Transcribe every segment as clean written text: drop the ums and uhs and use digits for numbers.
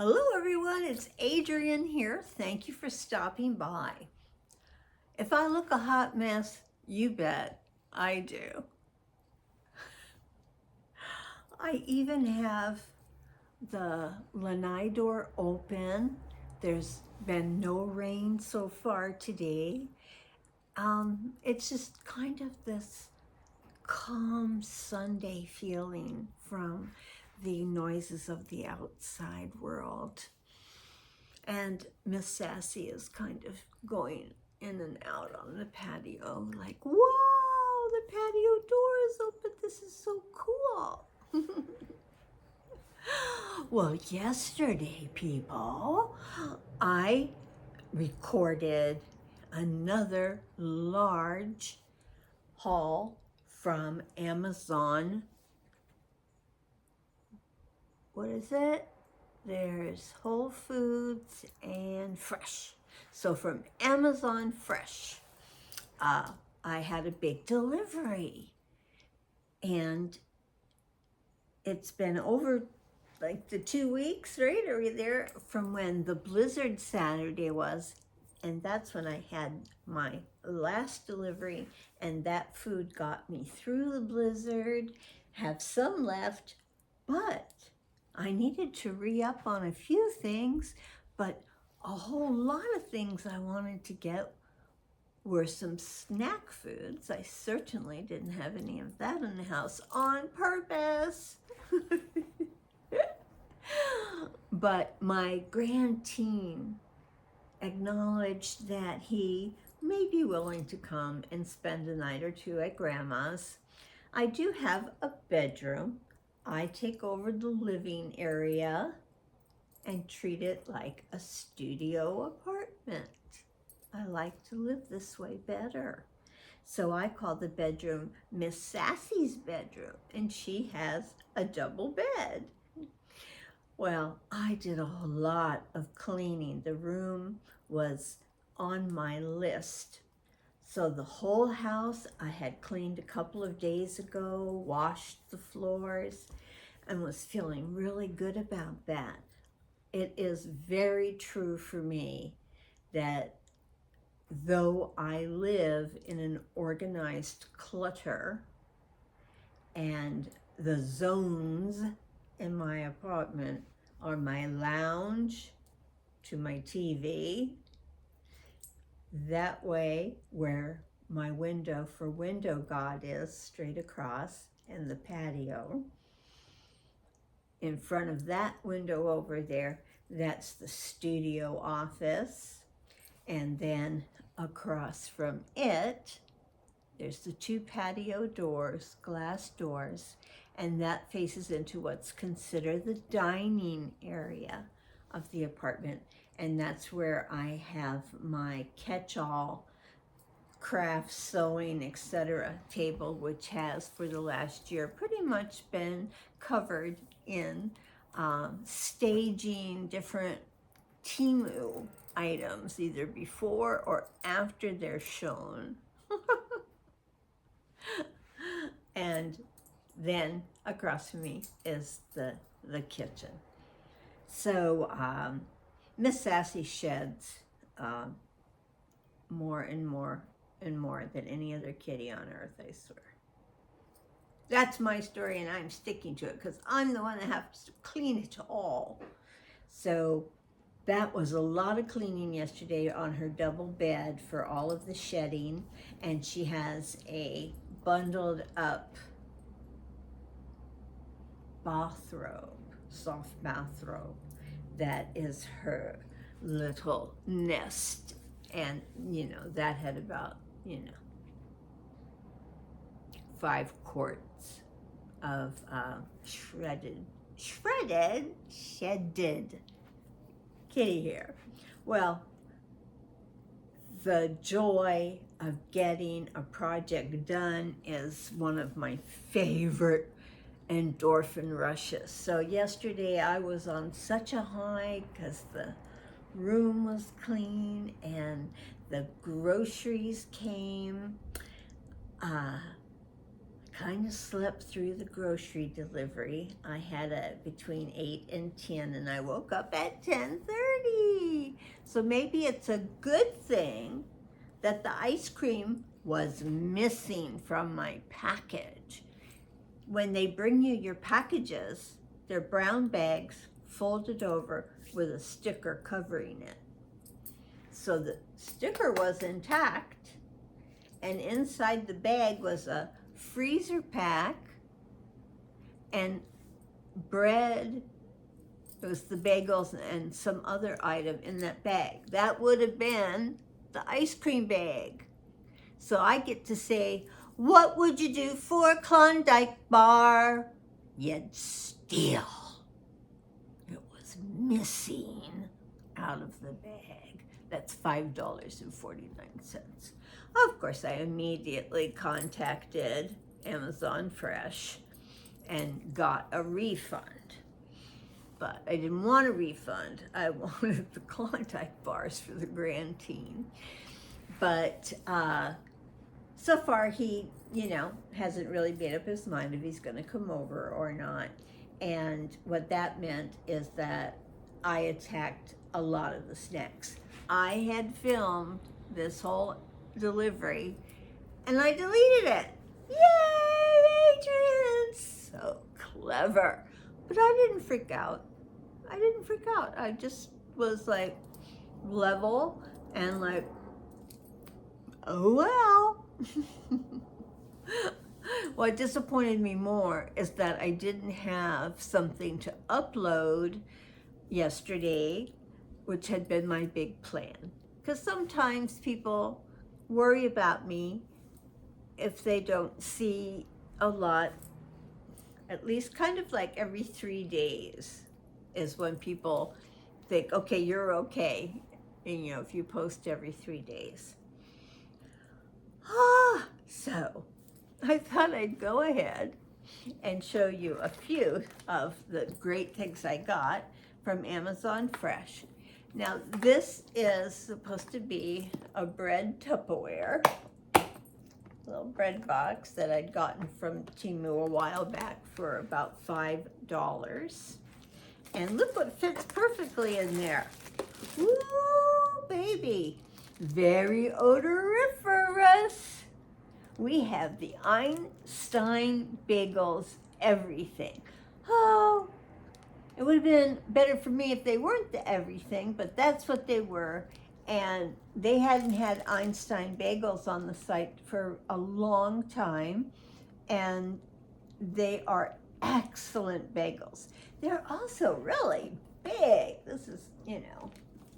Hello everyone, it's Adrienne here. Thank you for stopping by. If I look a hot mess, you bet I do. I even have the lanai door open. There's been no rain so far today. It's just kind of this calm Sunday feeling from the noises of the outside world. And Miss Sassy is kind of going in and out on the patio, like, wow, the patio door is open. This is so cool. Well, yesterday, people, I recorded another large haul from Amazon. What is it? There's Whole Foods and Fresh. So from Amazon Fresh, I had a big delivery. And it's been over like the 2 weeks, right? Are we there from when the blizzard Saturday was? And that's when I had my last delivery, and that food got me through the blizzard, have some left, but I needed to re-up on a few things, but a whole lot of things I wanted to get were some snack foods. I certainly didn't have any of that in the house on purpose. But my grand teen acknowledged that he may be willing to come and spend a night or two at Grandma's. I do have a bedroom. I take over the living area and treat it like a studio apartment. I like to live this way better. So I call the bedroom Miss Sassy's bedroom, and she has a double bed. Well, I did a lot of cleaning. The room was on my list. So the whole house I had cleaned a couple of days ago, washed the floors, and was feeling really good about that. It is very true for me that though I live in an organized clutter, and the zones in my apartment are my lounge to my TV, that way where my window for window god is straight across, and the patio. In front of that window over there, that's the studio office. And then across from it, there's the two patio doors, glass doors, and that faces into what's considered the dining area of the apartment. And that's where I have my catch-all craft, sewing, etc. table, which has for the last year pretty much been covered in staging different Temu items, either before or after they're shown. And then across from me is the kitchen. So Miss Sassy sheds more and more and more than any other kitty on earth, I swear. That's my story, and I'm sticking to it because I'm the one that has to clean it all. So that was a lot of cleaning yesterday on her double bed for all of the shedding, and she has a bundled up bathrobe, soft bathrobe, that is her little nest. And that had about 5 quarts of shredded kitty hair. Well, the joy of getting a project done is one of my favorite endorphin rushes. So yesterday I was on such a high because the room was clean and the groceries came. kind of slept through the grocery delivery. I had it between 8 and 10, and I woke up at 10:30. So maybe it's a good thing that the ice cream was missing from my package. When they bring you your packages, they're brown bags folded over with a sticker covering it. So the sticker was intact, and inside the bag was a freezer pack and bread. It was the bagels and some other item in that bag. That would have been the ice cream bag. So I get to say, what would you do for a Klondike bar? You'd steal. It was missing out of the bag. That's $5.49. Of course, I immediately contacted Amazon Fresh and got a refund. But I didn't want a refund. I wanted the Klondike bars for the grand teen. But so far he, hasn't really made up his mind if he's going to come over or not. And what that meant is that I attacked a lot of the snacks. I had filmed this whole delivery and I deleted it. Yay, Adrian! So clever. But I didn't freak out. I just was like level and like, oh well. What disappointed me more is that I didn't have something to upload yesterday, which had been my big plan. Because sometimes people worry about me if they don't see a lot, at least kind of like every 3 days is when people think, okay, you're okay, and, if you post every 3 days. So I thought I'd go ahead and show you a few of the great things I got from Amazon Fresh. Now, this is supposed to be a bread Tupperware, little bread box that I'd gotten from Temu a while back for about $5. And look what fits perfectly in there. Woo, baby. Very odoriferous. We have the Einstein bagels, everything. Oh, it would have been better for me if they weren't the everything, but that's what they were. And they hadn't had Einstein bagels on the site for a long time. And they are excellent bagels. They're also really big. This is,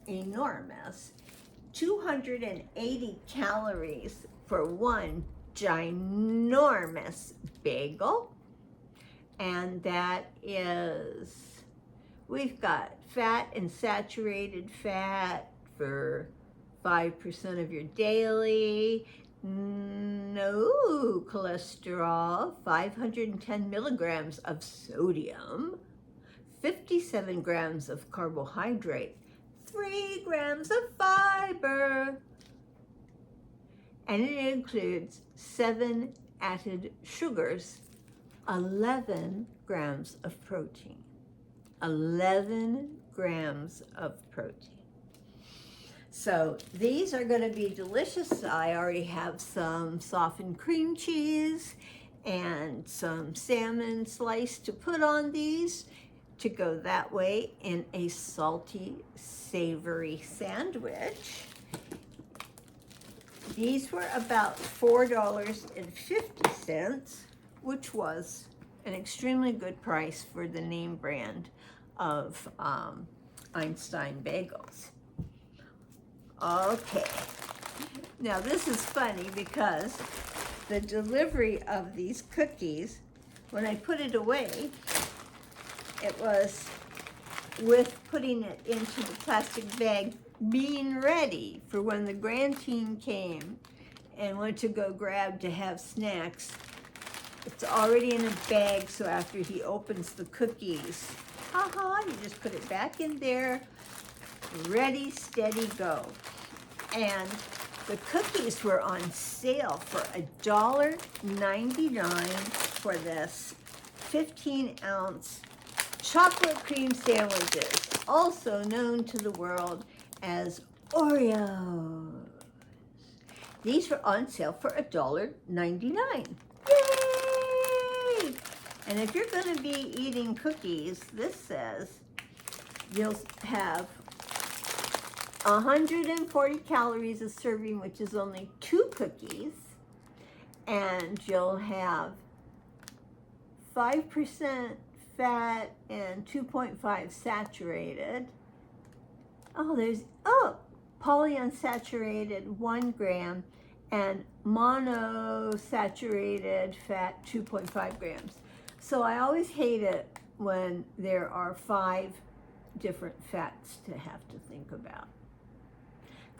enormous. 280 calories for one ginormous bagel. And that is, we've got fat and saturated fat for 5% of your daily, no cholesterol, 510 milligrams of sodium, 57 grams of carbohydrate, 3 grams of fiber, and it includes 7 added sugars, 11 grams of protein. 11 grams of protein. So these are going to be delicious. I already have some softened cream cheese and some salmon slice to put on these to go that way in a salty, savory sandwich. These were about $4.50, which was an extremely good price for the name brand of Einstein bagels. Okay, now this is funny because the delivery of these cookies, when I put it away, it was with putting it into the plastic bag, being ready for when the grand teen came and went to go grab to have snacks. It's already in a bag, so after he opens the cookies, you just put it back in there, ready, steady, go. And The cookies were on sale for $1.99 for this 15-ounce chocolate cream sandwiches, also known to the world as Oreos. These were on sale for $1.99. Yay! And if you're going to be eating cookies, this says you'll have 140 calories a serving, which is only 2 cookies, and you'll have 5% fat and 2.5 saturated. Polyunsaturated 1 gram and monosaturated fat 2.5 grams. So I always hate it when there are 5 different fats to have to think about.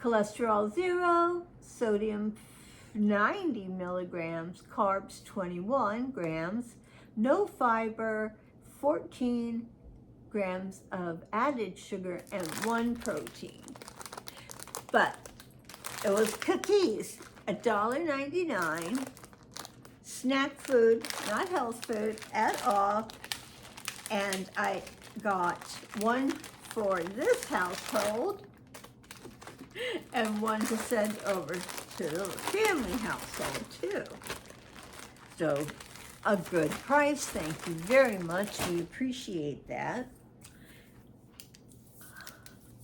Cholesterol 0, sodium 90 milligrams, carbs 21 grams, no fiber, 14 grams of added sugar, and 1 protein. But it was cookies, $1.99, snack food, not health food at all, and I got 1 for this household and 1 to send over to the family household too. So a good price, thank you very much, we appreciate that.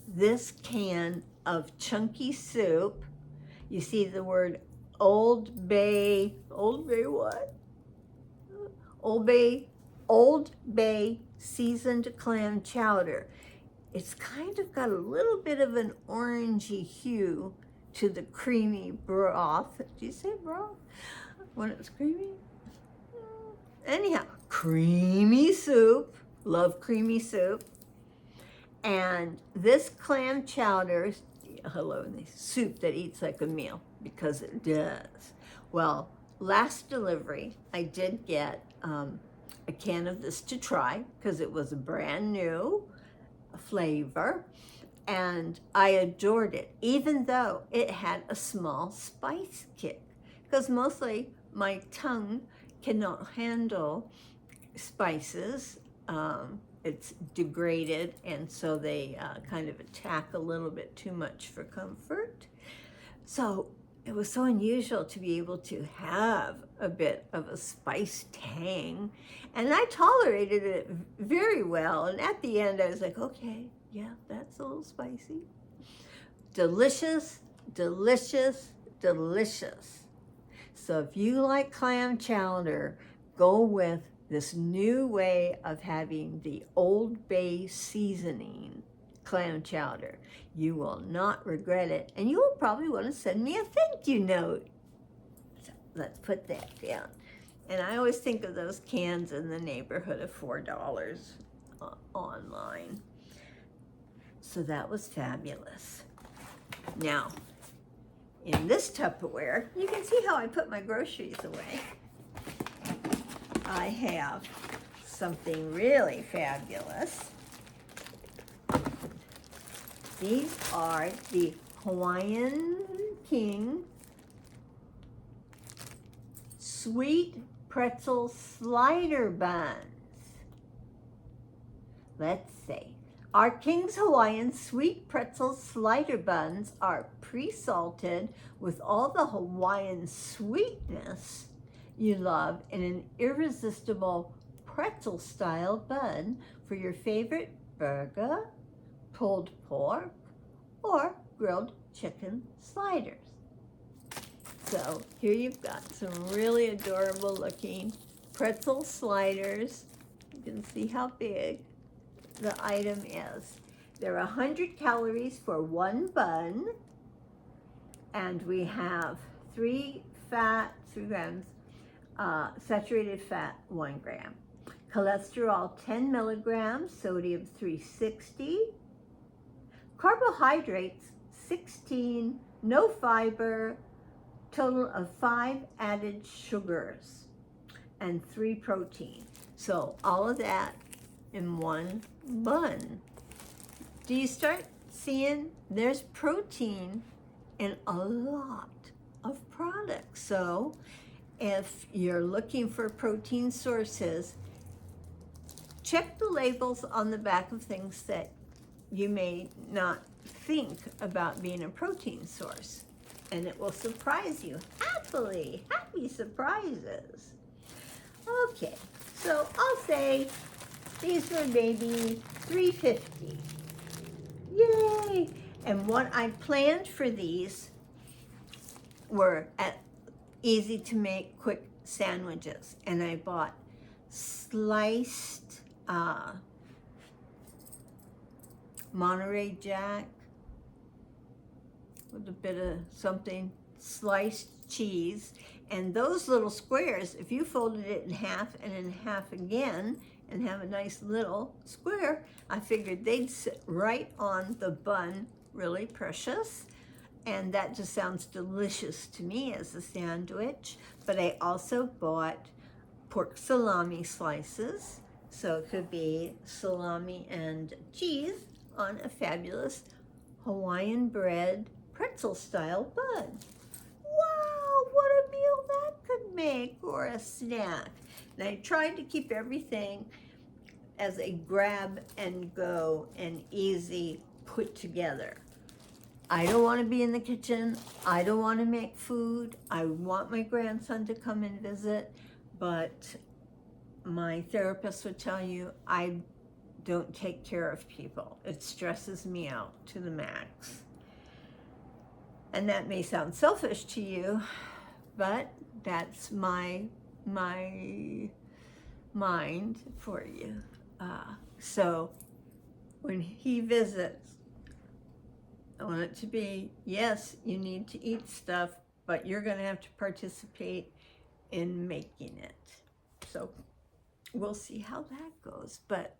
This can of chunky soup, you see the word Old Bay what? Old Bay seasoned clam chowder. It's kind of got a little bit of an orangey hue to the creamy broth. Did you say broth? When it was creamy? Anyhow, creamy soup. Love creamy soup. And this clam chowder, soup that eats like a meal, because it does. Well, last delivery, I did get a can of this to try, because it was a brand new flavor, and I adored it, even though it had a small spice kick, because mostly my tongue cannot handle spices. It's degraded, and so they kind of attack a little bit too much for comfort. So it was so unusual to be able to have a bit of a spice tang, and I tolerated it very well. And at the end, I was like, okay, yeah, that's a little spicy. Delicious, delicious, delicious. So if you like clam chowder, go with this new way of having the Old Bay seasoning clam chowder. You will not regret it, and you will probably want to send me a thank you note. So let's put that down. And I always think of those cans in the neighborhood of $4 online. So that was fabulous. Now, in this Tupperware, you can see how I put my groceries away. I have something really fabulous. These are the Hawaiian King Sweet Pretzel Slider Buns. Let's see. Our King's Hawaiian Sweet Pretzel Slider Buns are pre-salted with all the Hawaiian sweetness you love in an irresistible pretzel-style bun for your favorite burger, pulled pork, or grilled chicken sliders. So here you've got some really adorable looking pretzel sliders. You can see how big the item is. There are 100 calories for 1 bun, and we have 3 grams, saturated fat 1 gram, cholesterol 10 milligrams, sodium 360, carbohydrates 16, no fiber, total of 5 added sugars, and 3 protein. So all of that in 1 bun. Do you start seeing there's protein in a lot of products. So if you're looking for protein sources, check the labels on the back of things that you may not think about being a protein source, and it will surprise you happily. Happy surprises. Okay, so I'll say these were maybe $3.50. Yay! And what I planned for these were easy to make quick sandwiches, and I bought sliced Monterey Jack with a bit of something, sliced cheese, and those little squares, if you folded it in half and in half again and have a nice little square, I figured they'd sit right on the bun, really precious. And that just sounds delicious to me as a sandwich. But I also bought pork salami slices, so it could be salami and cheese on a fabulous Hawaiian bread pretzel style bun. Wow, what a meal that could make, or a snack. And I tried to keep everything as a grab and go and easy put together. I don't want to be in the kitchen. I don't want to make food. I want my grandson to come and visit, but my therapist would tell you I don't take care of people. It stresses me out to the max. And that may sound selfish to you, but that's my mind for you. So when he visits, I want it to be, yes, you need to eat stuff, but you're going to have to participate in making it. So we'll see how that goes. But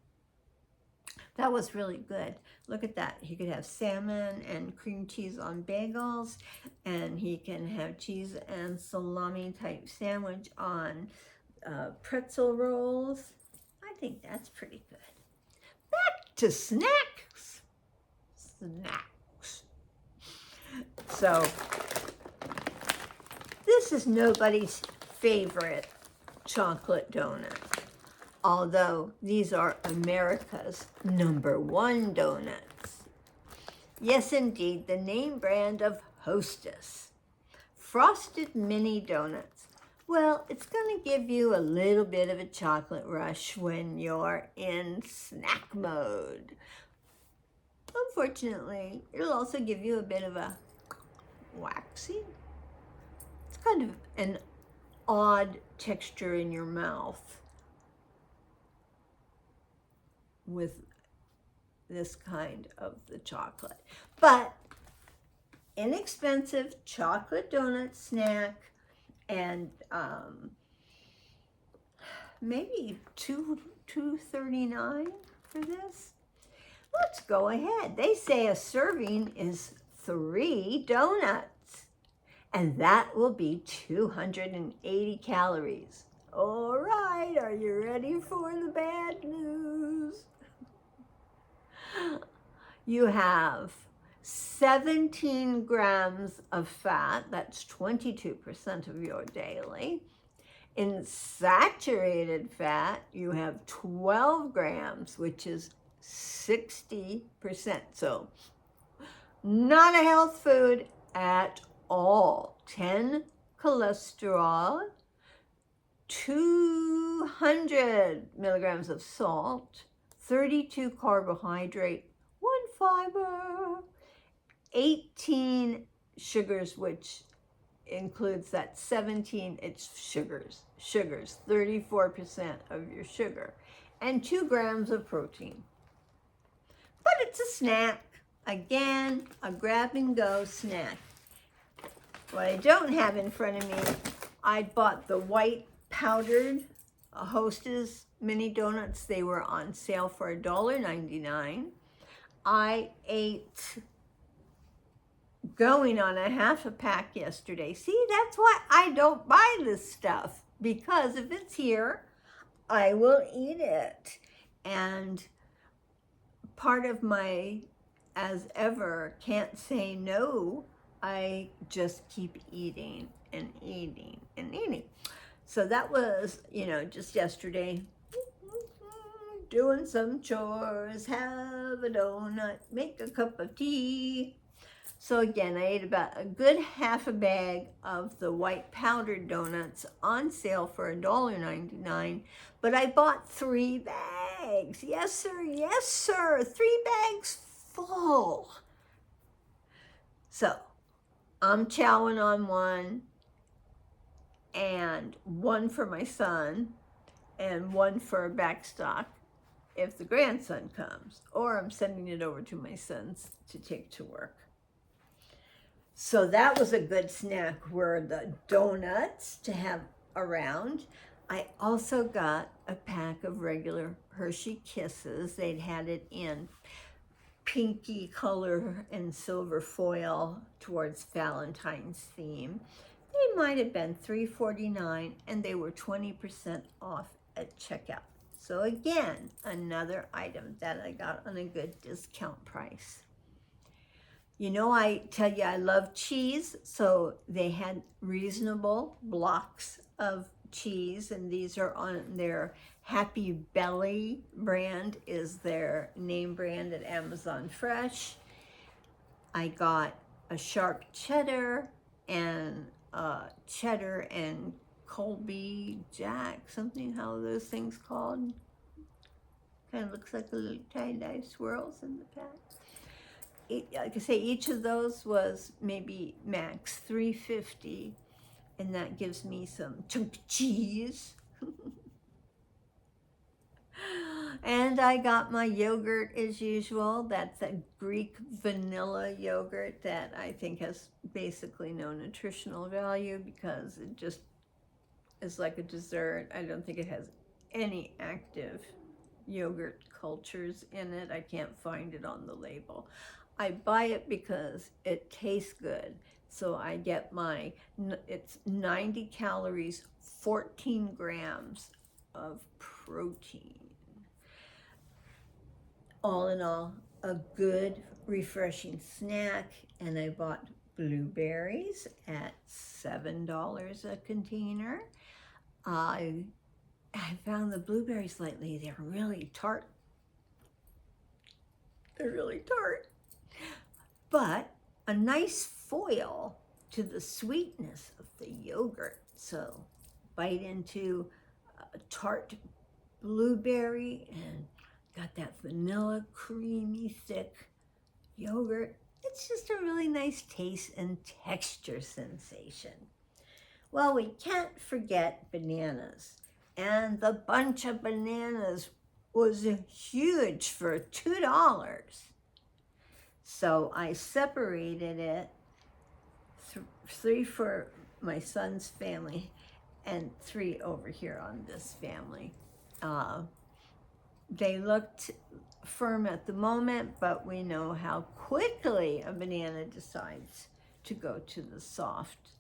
that was really good. Look at that. He could have salmon and cream cheese on bagels, and he can have cheese and salami type sandwich on pretzel rolls. I think that's pretty good. Back to snacks. So this is nobody's favorite chocolate donut, although these are America's #1 donuts. Yes, indeed, the name brand of Hostess. Frosted mini donuts. Well, it's going to give you a little bit of a chocolate rush when you're in snack mode. Unfortunately, it'll also give you a bit of a waxy. It's kind of an odd texture in your mouth with this kind of the chocolate. But inexpensive chocolate donut snack, and maybe $2.39 for this. Let's go ahead. They say a serving is 3 donuts, and that will be 280 calories. All right, are you ready for the bad news? You have 17 grams of fat, that's 22% of your daily. In saturated fat, you have 12 grams, which is 60%. So not a health food at all. 10 cholesterol, 200 milligrams of salt, 32 carbohydrate, 1 fiber, 18 sugars, which includes that 17, it's sugars, 34% of your sugar, and 2 grams of protein. But it's a snack. Again, a grab and go snack. What I don't have in front of me, I bought the white powdered Hostess mini donuts. They were on sale for $1.99. I ate going on a half a pack yesterday. See, that's why I don't buy this stuff, because if it's here, I will eat it. And part of my, as ever, can't say no I just keep eating and eating and eating. So that was, just yesterday. Doing some chores, have a donut, make a cup of tea. So again, I ate about a good half a bag of the white powdered donuts on sale for $1.99, but I bought 3 bags. Yes, sir. Yes, sir. 3 bags full. So I'm chowing on one, and one for my son, and one for a backstock if the grandson comes, or I'm sending it over to my sons to take to work. So that was a good snack, were the donuts to have around. I also got a pack of regular Hershey Kisses. They'd had it in pinky color and silver foil towards Valentine's theme. They might have been $3.49, and they were 20% off at checkout. So again, another item that I got on a good discount price. I tell you I love cheese, so they had reasonable blocks of cheese, and these are on their Happy Belly brand, is their name brand at Amazon Fresh. I got a sharp cheddar and Colby Jack, something, how are those things called? Kind of looks like a little tie-dye swirls in the pack. Like I say, each of those was maybe max $3.50, and that gives me some chunk cheese. And I got my yogurt as usual. That's a Greek vanilla yogurt that I think has basically no nutritional value because it just is like a dessert. I don't think it has any active yogurt cultures in it. I can't find it on the label. I buy it because it tastes good. So I get it's 90 calories, 14 grams of protein. All in all, a good, refreshing snack. And I bought blueberries at $7 a container. I found the blueberries lately, they're really tart. They're really tart. But a nice foil to the sweetness of the yogurt. So bite into a tart blueberry and got that vanilla, creamy, thick yogurt. It's just a really nice taste and texture sensation. Well, we can't forget bananas. And the bunch of bananas was huge for $2. So I separated it, 3 for my son's family and 3 over here on this family. They looked firm at the moment, but we know how quickly a banana decides to go to the soft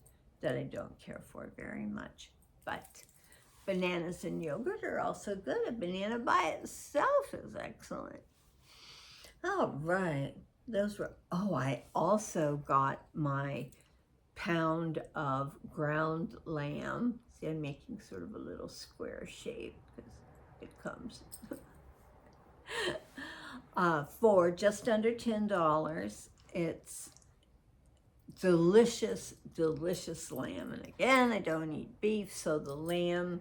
that I don't care for very much. But bananas and yogurt are also good. A banana by itself is excellent. All right. I also got my pound of ground lamb. See, I'm making sort of a little square shape because it comes for just under $10. It's delicious, delicious lamb. And again, I don't eat beef, so the lamb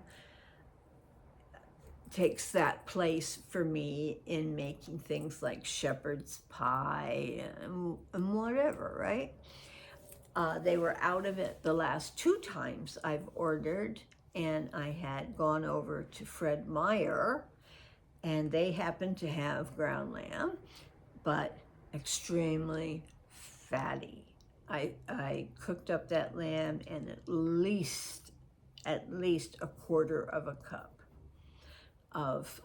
takes that place for me in making things like shepherd's pie and whatever, right? They were out of it the last 2 times I've ordered, and I had gone over to Fred Meyer, and they happened to have ground lamb, but extremely fatty. I cooked up that lamb in at least a quarter of a cup of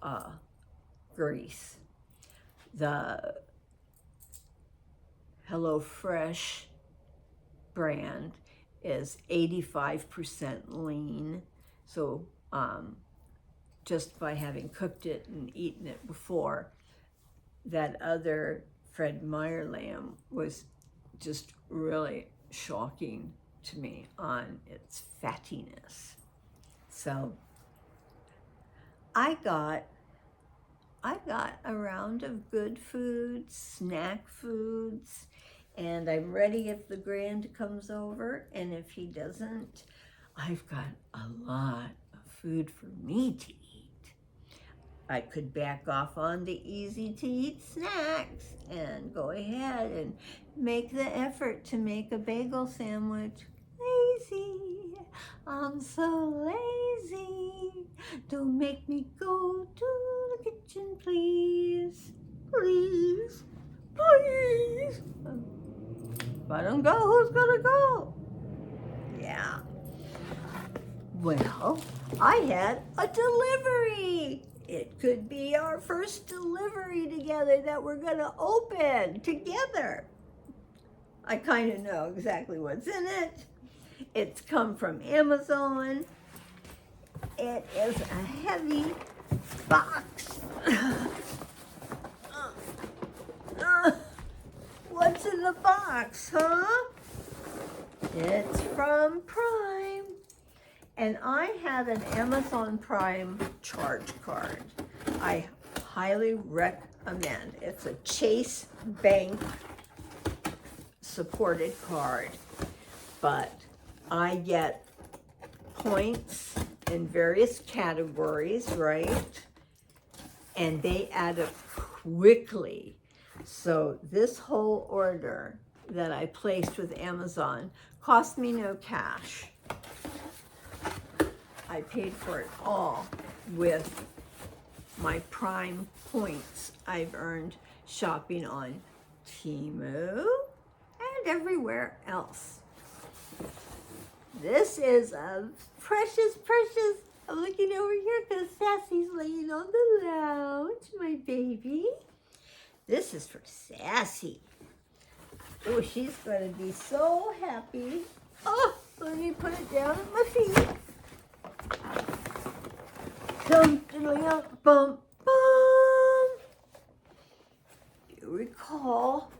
grease. The HelloFresh brand is 85% lean, so just by having cooked it and eaten it before, that other Fred Meyer lamb was just really shocking to me on its fattiness. So I got a round of good foods, snack foods, and I'm ready if the grand comes over. And if he doesn't, I've got a lot of food for me to eat. I could back off on the easy to eat snacks and go ahead and make the effort to make a bagel sandwich. Lazy, I'm so lazy. Don't make me go to the kitchen, please. Please, please. If I don't go, who's gonna go? Yeah. Well, I had a delivery. It could be our first delivery together that we're gonna open together. I kind of know exactly what's in it. It's come from Amazon. It is a heavy box. What's in the box, huh? It's from Prime. And I have an Amazon Prime charge card. I highly recommend. It's a Chase Bank supported card, but I get points in various categories, right? And they add up quickly. So this whole order that I placed with Amazon cost me no cash. I paid for it all with my Prime points I've earned shopping on Temu and everywhere else. This is a precious, I'm looking over here because Sassy's laying on the lounge, my baby. This is for Sassy. Oh, she's going to be so happy. Oh, let me put it down at my feet. Bum, bum. You recall,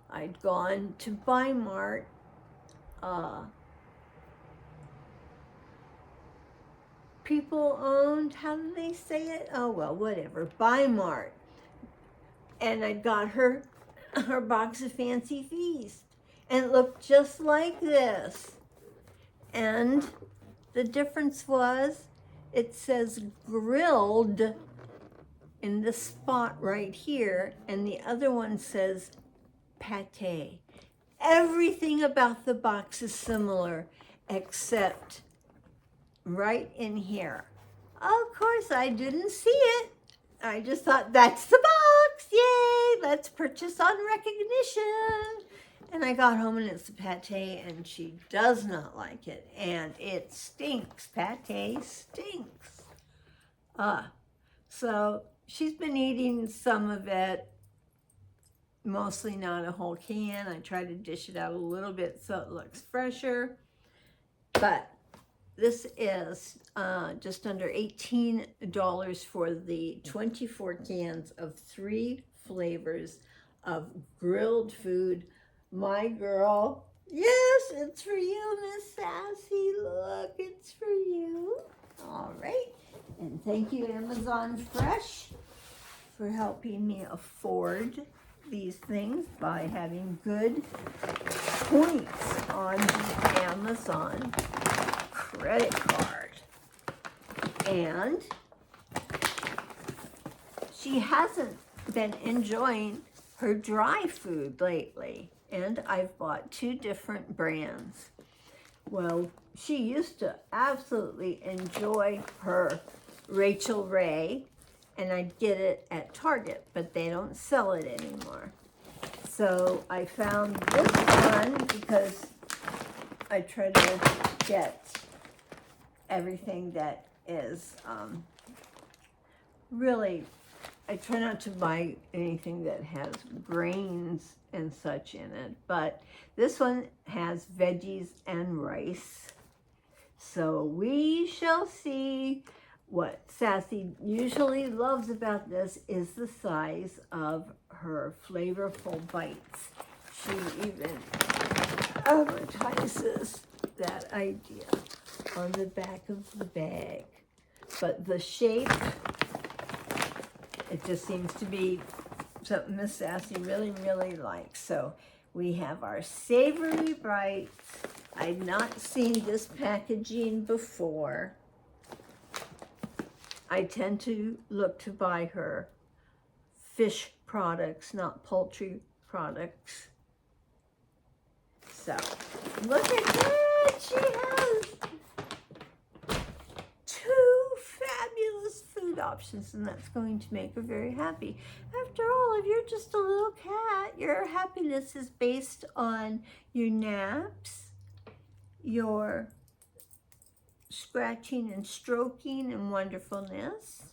I'd gone to Mart. People owned, how do they say it? Oh, well, whatever, Mart. And I got her box of Fancy Feast. And it looked just like this. And the difference was, it says grilled in the spot right here, and the other one says pate. Everything about the box is similar, except right in here. Of course, I didn't see it. I just thought, that's the box, yay, let's purchase on recognition. And I got home and it's a pate, and she does not like it, and it stinks. Pate stinks. So she's been eating some of it, mostly not a whole can. I try to dish it out a little bit so it looks fresher. But this is just under $18 for the 24 cans of 3 flavors of grilled food. My girl, yes, it's for you, Miss Sassy. Look, it's for you. All right. And thank you, Amazon Fresh, for helping me afford these things by having good points on the Amazon credit card. And she hasn't been enjoying her dry food lately. And I've bought 2 different brands. Well, she used to absolutely enjoy her Rachel Ray, and I'd get it at Target, but they don't sell it anymore. So I found this one because I try to get everything that is really, I try not to buy anything that has grains and such in it, but this one has veggies and rice. So we shall see. What Sassy usually loves about this is the size of her flavorful bites. She even advertises that idea on the back of the bag. But the shape, it just seems to be something Miss Sassy really, really likes. So we have our Savory Bites. I've not seen this packaging before. I tend to look to buy her fish products, not poultry products. So, look at that! She has 2 fabulous food options, and that's going to make her very happy. After all, if you're just a little cat, your happiness is based on your naps, your scratching and stroking and wonderfulness.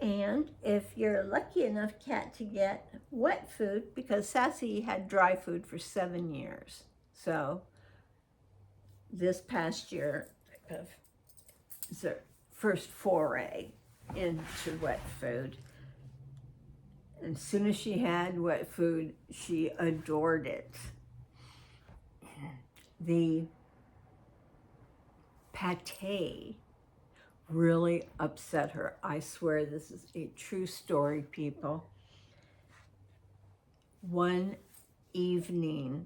And if you're a lucky enough cat to get wet food, because Sassy had dry food for 7 years. So this past year is her first foray into wet food. And as soon as she had wet food, she adored it. The pate really upset her. I swear this is a true story, people. One evening,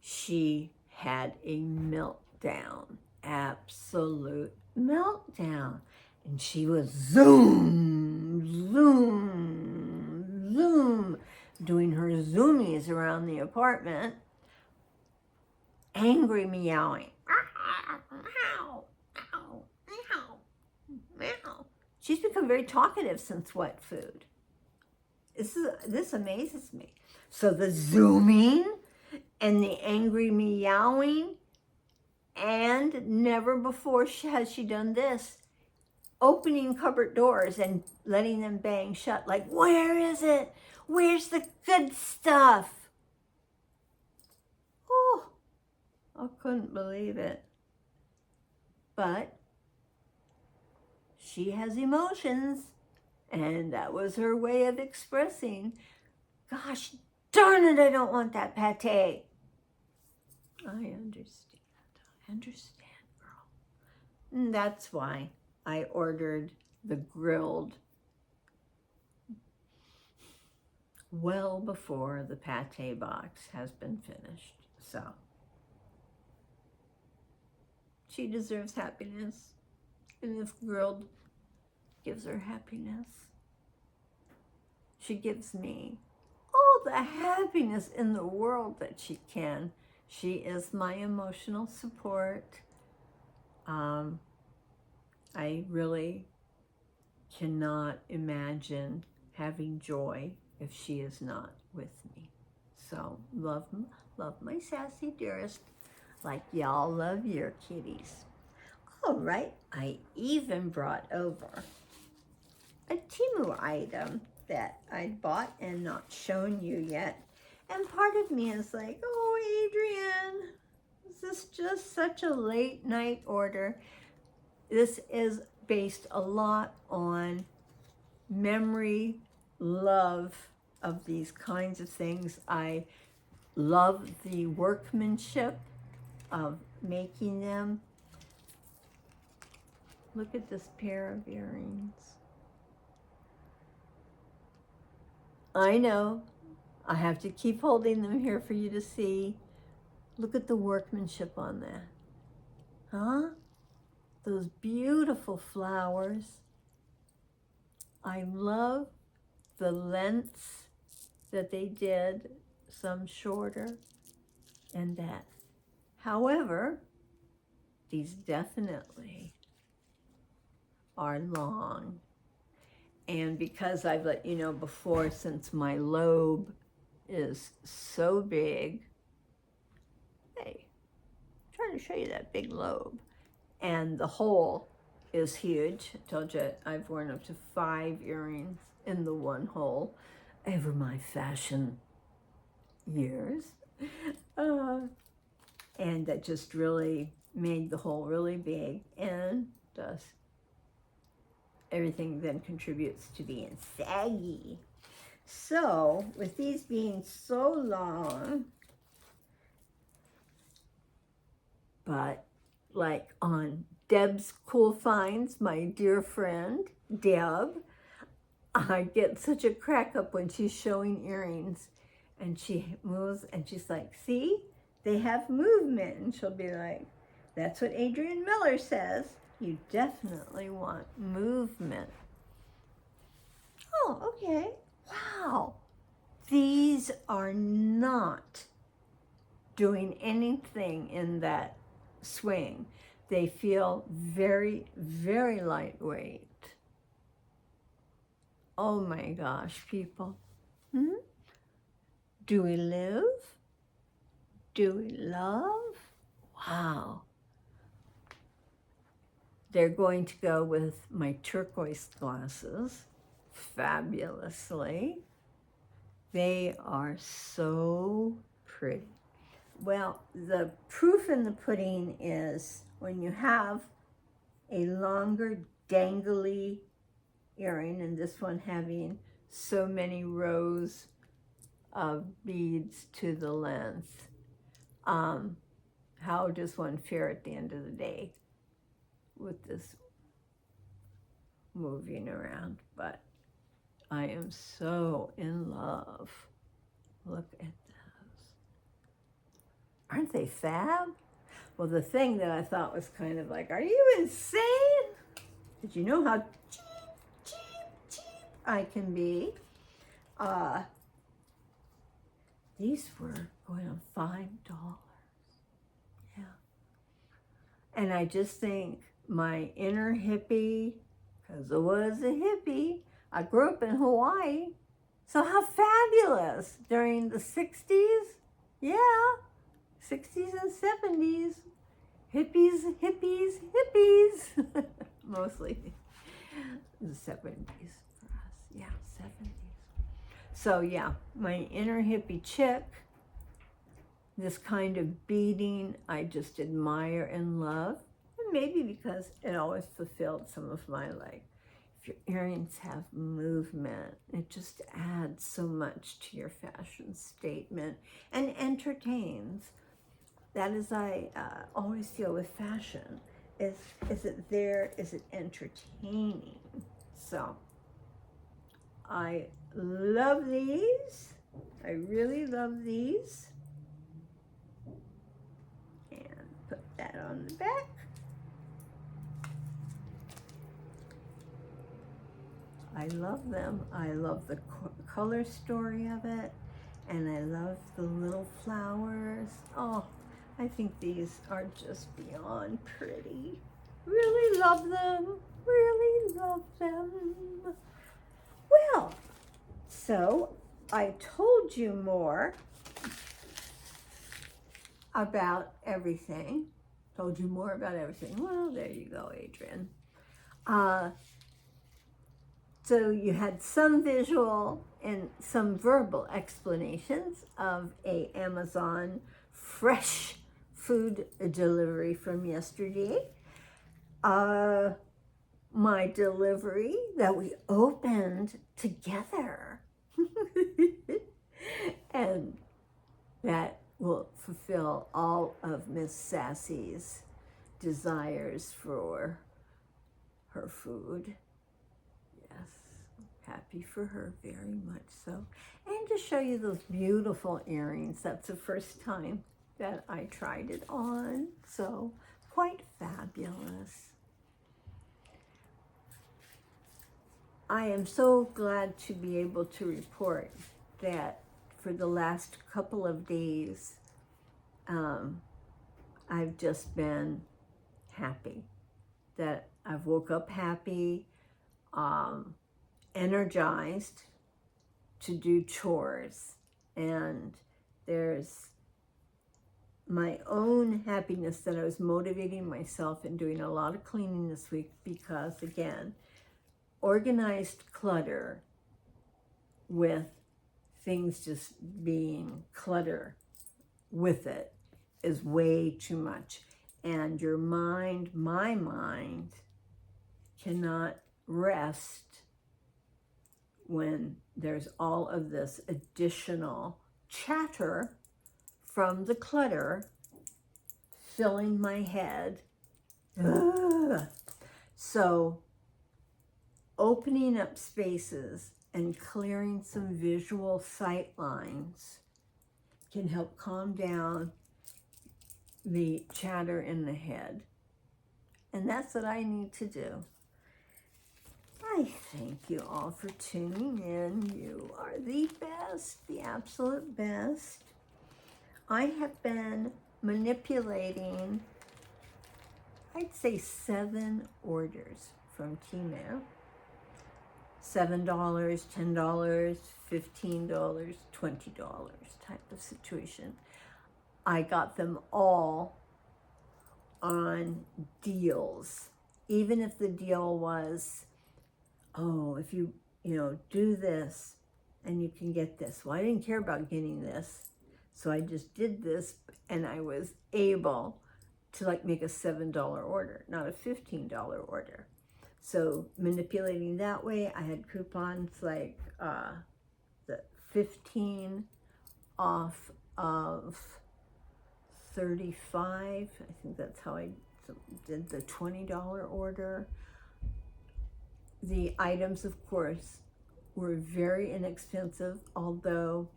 she had a meltdown, absolute meltdown. And she was zoom, zoom, zoom, doing her zoomies around the apartment, angry meowing. She's become very talkative since wet food. This amazes me. So the zooming and the angry meowing, and never before has she done this, opening cupboard doors and letting them bang shut, like, where is it? Where's the good stuff? Oh, I couldn't believe it. But she has emotions, and that was her way of expressing, gosh darn it, I don't want that pate. I understand, girl. And that's why I ordered the grilled well before the pate box has been finished. So she deserves happiness, and this grilled gives her happiness. She gives me all the happiness in the world that she can. She is my emotional support. I really cannot imagine having joy if she is not with me. So love my sassy dearest, like y'all love your kitties. All right, I even brought over a Temu item that I bought and not shown you yet. And part of me is like, oh, Adrienne, is this just such a late night order? This is based a lot on memory, love of these kinds of things. I love the workmanship of making them. Look at this pair of earrings. I know, I have to keep holding them here for you to see. Look at the workmanship on that. Huh? Those beautiful flowers. I love the lengths that they did, some shorter and that. However, these definitely are long. And because I've let you know before, since my lobe is so big, hey, I'm trying to show you that big lobe. And the hole is huge. I told you I've worn up to 5 earrings in the one hole over my fashion years. And that just really made the hole really big, and does. Everything then contributes to being saggy. So with these being so long, But like on Deb's Cool Finds, my dear friend, Deb, I get such a crack up when she's showing earrings and she moves and she's like, see, they have movement. And she'll be like, that's what Adrian Miller says. You definitely want movement. Oh, okay. Wow. These are not doing anything in that swing. They feel very, very lightweight. Oh my gosh, people. Do we live? Do we love? Wow. They're going to go with my turquoise glasses fabulously. They are so pretty. Well, the proof in the pudding is when you have a longer dangly earring, and this one having so many rows of beads to the length. How does one fare at the end of the day with this moving around? But I am so in love. Look at those. Aren't they fab? Well, the thing that I thought was kind of like, are you insane? Did you know how cheap I can be? These were going on $5. Yeah. And I just think my inner hippie, because I was a hippie, I grew up in Hawaii. So how fabulous during the 60s? Yeah, 60s and 70s. Hippies. Mostly the 70s for us. Yeah, 70s. So yeah, my inner hippie chick, this kind of beading, I just admire and love. And maybe because it always fulfilled some of my, like, if your earrings have movement, it just adds so much to your fashion statement and entertains. That is, I always feel with fashion. Is it there? Is it entertaining? So I love these. I really love these. And put that on the back. I love them. I love the color story of it. And I love the little flowers. Oh, I think these are just beyond pretty. Really love them. Really love them. Well, so I told you more about everything. Told you more about everything. Well, there you go, Adrian. So you had some visual and some verbal explanations of a Amazon fresh food delivery from yesterday. My delivery that we opened together. And that will fulfill all of Miss Sassy's desires for her food. Yes, happy for her, very much so. And to show you those beautiful earrings, that's the first time that I tried it on, so quite fabulous. I am so glad to be able to report that for the last couple of days, I've just been happy. That I've woke up happy, energized to do chores. And there's my own happiness that I was motivating myself and doing a lot of cleaning this week because, again, organized clutter with things just being clutter with it is way too much. And your mind, my mind, cannot rest when there's all of this additional chatter from the clutter filling my head. Ugh. So opening up spaces and clearing some visual sight lines can help calm down the chatter in the head. And that's what I need to do. I thank you all for tuning in. You are the best, the absolute best. I have been manipulating, I'd say 7 orders from Tmail. $7, $10, $15, $20 type of situation. I got them all on deals. Even if the deal was, oh, if you do this and you can get this. Well, I didn't care about getting this. So I just did this and I was able to like make a $7 order, not a $15 order. So manipulating that way, I had coupons like the 15 off of 35. I think that's how I did the $20 order. The items, of course, were very inexpensive, although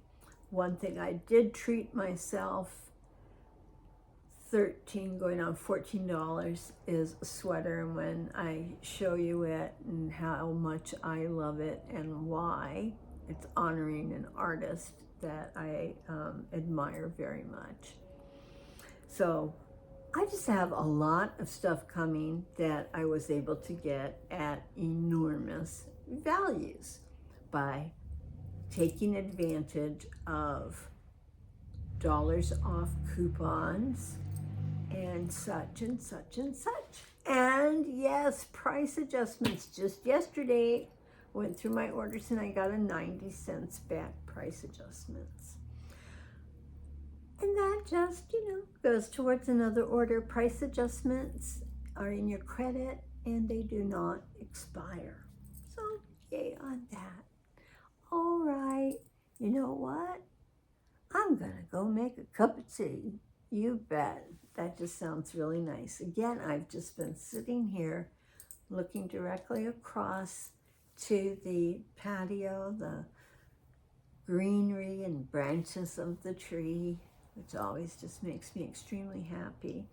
one thing I did treat myself, $13 going on $14 is a sweater, and when I show you it and how much I love it and why, it's honoring an artist that I admire very much. So I just have a lot of stuff coming that I was able to get at enormous values by taking advantage of dollars off coupons and such and such and such. And yes, price adjustments. Just yesterday, went through my orders and I got a 90 cents back price adjustments. And that just, goes towards another order. Price adjustments are in your credit and they do not expire. So, yay on that. All right, you know what? I'm gonna go make a cup of tea. You bet. That just sounds really nice. Again, I've just been sitting here looking directly across to the patio, the greenery and branches of the tree, which always just makes me extremely happy.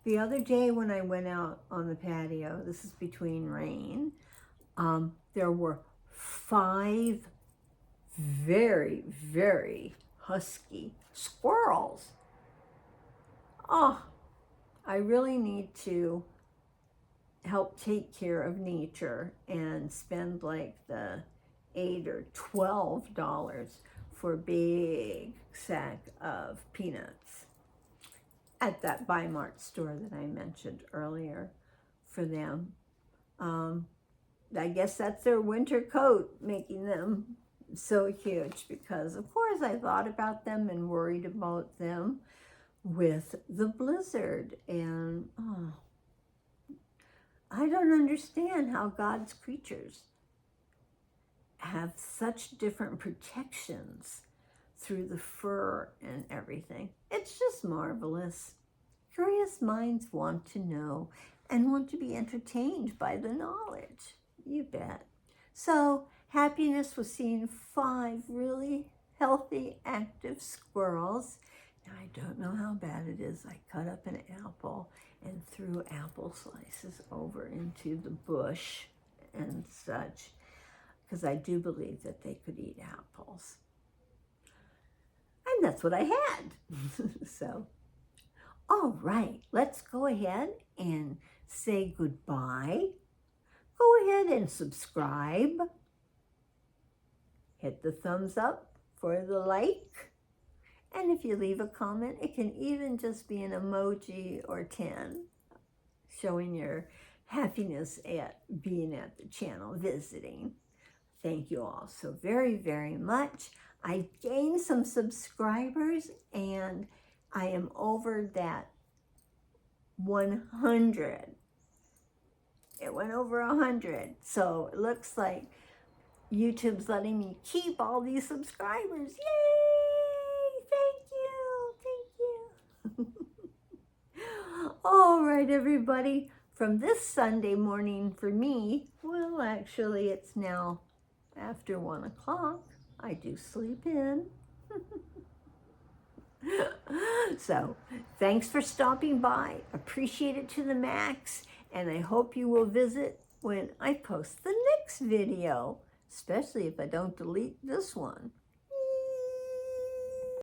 The other day when I went out on the patio, this is between rain, there were 5 very, very husky squirrels. Oh, I really need to help take care of nature and spend like the $8 or $12 for a big sack of peanuts at that Buy Mart store that I mentioned earlier for them. I guess that's their winter coat making them so huge, because of course I thought about them and worried about them with the blizzard. And I don't understand how God's creatures have such different protections through the fur and everything. It's just marvelous. Curious minds want to know and want to be entertained by the knowledge. You bet. So happiness was seeing 5 really healthy, active squirrels. Now, I don't know how bad it is. I cut up an apple and threw apple slices over into the bush and such, because I do believe that they could eat apples. And that's what I had. So, all right, let's go ahead and say goodbye. Go ahead and subscribe. Hit the thumbs up for the like. And if you leave a comment, it can even just be an emoji or 10, showing your happiness at being at the channel, visiting. Thank you all so very, very much. I gained some subscribers and I am over that 100. It went over 100. So it looks like YouTube's letting me keep all these subscribers. Yay! Thank you. All right, everybody, from this Sunday morning for me, well, actually, it's now after 1 o'clock. I do sleep in. So, thanks for stopping by. Appreciate it to the max. And I hope you will visit when I post the next video, especially if I don't delete this one.